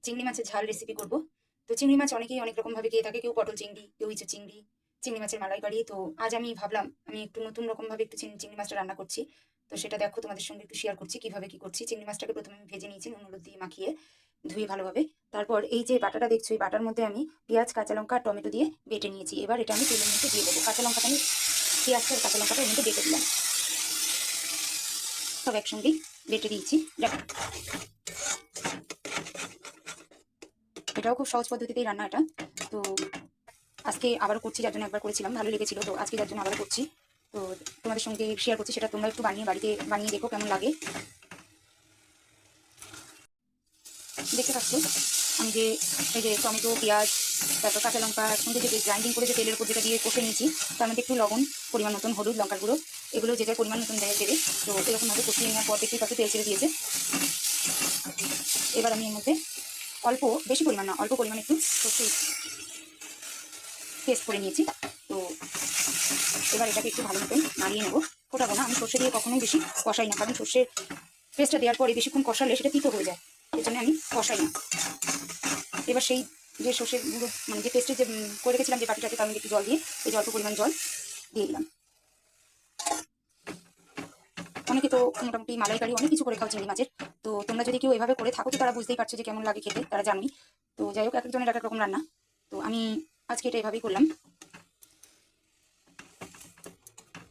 চিংড়ি মাছের ঝাল রেসিপি করব। তো চিংড়ি মাছ অনেকেই অনেক রকম ভাবে খেয়ে থাকে, কেউ পটল চিংড়ি, কেউ ইচে চিংড়ি, চিংড়ি মাছের মালাইকারি। তো আজ আমি ভাবলাম আমি একটু নতুন রকম ভাবে একটু চিংড়ি মাছটা রান্না করছি। তো সেটা দেখো, তোমাদের সঙ্গে একটু শেয়ার করছি কিভাবে কি করছি। চিংড়ি মাছটাকে প্রথমে আমি ভেজে নিয়েছি নুন হলুদ দিয়ে মাখিয়ে, ধুয়ে ভালোভাবে। তারপর এই যে বাটাটা দেখছো, এই বাটার মধ্যে আমি পেঁয়াজ কাঁচা লঙ্কা আর টমেটো দিয়ে বেটে নিয়েছি। এবার এটা আমি তেলের মধ্যে দিয়ে দেবো। কাঁচা লঙ্কাটা আমি, পেঁয়াজটা আর কাঁচা লঙ্কাটা এর মধ্যে বেটে দিলাম, সব একসঙ্গেই বেটে দিয়েছি। দেখো, এটাও খুব সহজ পদ্ধতিতেই রান্না এটা। তো আজকে আবারও করছি, যার জন্য একবার করেছিলাম ভালো লেগেছিল, তো আজকে যার জন্য আবারও করছি। তো তোমাদের সঙ্গে শেয়ার করছি, সেটা তোমরা একটু বানিয়ে বাড়িতে বানিয়ে দেখো কেমন লাগে। দেখতে পাচ্ছ আমি যে এই যে টমেটো পেঁয়াজ তারপর কাঁচা লঙ্কা একসঙ্গে যে গ্রাইন্ডিং করে যে তেলের উপর যেটা দিয়ে কষে নিয়েছি, তার মধ্যে একটু লবণ পরিমাণ মতন, হলুদ, লঙ্কার গুঁড়ো, এগুলো যে যার পরিমাণ মতন দেবে। তো এরকমভাবে কষিয়ে নেওয়ার পর দেখতেই পাচ্ছ তেল ছেড়ে দিয়েছে। এবার আমি এর মধ্যে অল্প, বেশি পরিমাণ না, অল্প পরিমাণ একটু সর্ষে পেস্ট করে নিয়েছি। তো এবার এটাকে একটু ভালো মতন নাড়িয়ে নেবো। ফোটাবো না, আমি সর্ষে দিয়ে কখনোই বেশি কষাই না, কারণ সর্ষের পেস্টটা দেওয়ার পরে বেশিক্ষণ কষালে সেটা তিতো হয়ে যায়, এই জন্য আমি কষাই না। এবার সেই যে সর্ষের গুঁড়ো মানে যে পেস্টে যে করে রেখেছিলাম যে বাটিটাকে, তার মধ্যে একটু জল দিয়ে, এই যে অল্প পরিমাণ জল দিয়ে দিলাম। অনেকে তো মোটামুটি মালাইকারি অনেক কিছু করে খাও চিংড়ি মাছের। তো তোমরা যদি কেউ এভাবে করে থাকো তো তারা বুঝতেই পারছো যে কেমন লাগে খেতে, তারা জানোই। তো যাই হোক, এক একজনের এক এক রকম রান্না। তো আমি আজকে এটা এভাবেই করলাম।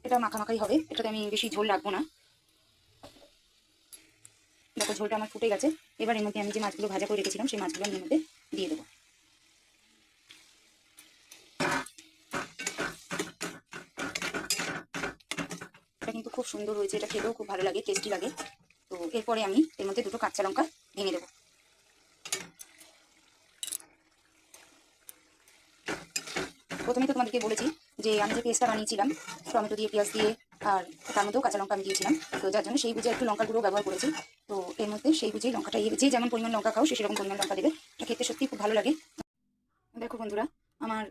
এটা মাখামাখাই হবে, এটাতে আমি বেশি ঝোল রাখবো না। দেখো ঝোলটা আমার ফুটে গেছে। এবার এর মধ্যে আমি যে মাছগুলো ভাজা করে রেখেছিলাম সেই মাছগুলো আমি এর মধ্যে দিয়ে দেবো। এটা কিন্তু খুব সুন্দর হয়েছে, এটা খেতেও খুব ভালো লাগে, টেস্টি লাগে। তো এরপরে আমি এর মধ্যে দুটো কাঁচা লঙ্কা ভেঙে দেবো। প্রথমে তো তোমাদেরকে বলেছি যে আমি যে পেস্টটা বানিয়েছিলাম টমেটো দিয়ে পেঁয়াজ দিয়ে, আর তার মধ্যেও কাঁচা লঙ্কা আমি দিয়েছিলাম। তো যার জন্য সেই বুঝে একটু লঙ্কা গুঁড়ো ব্যবহার করেছি। তো এর মধ্যে সেই বুঝেই লঙ্কাটা, যে যেমন পরিমাণ লঙ্কা খাও সে সেরকম পরিমাণ লঙ্কা দেবে। এটা খেতে সত্যিই খুব ভালো লাগে। দেখো বন্ধুরা, আমার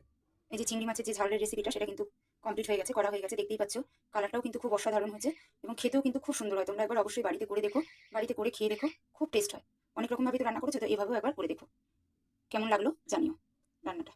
এই যে চিংড়ি মাছের যে ঝালের রেসিপিটা সেটা কিন্তু কমপ্লিট হয়ে গেছে, করা হয়ে গেছে, দেখতেই পাচ্ছ। কালারটাও কিন্তু খুব অসাধারণ হয়েছে এবং খেতেও কিন্তু খুব সুন্দর হয়। তোমরা একবার অবশ্যই বাড়িতে করে দেখো, বাড়িতে করে খেয়ে দেখো, খুব টেস্ট হয়। অনেক রকম ভাবে তো রান্না করেছো, তো এভাবেও একবার করে দেখো। কেমন লাগলো জানিও রান্নাটা।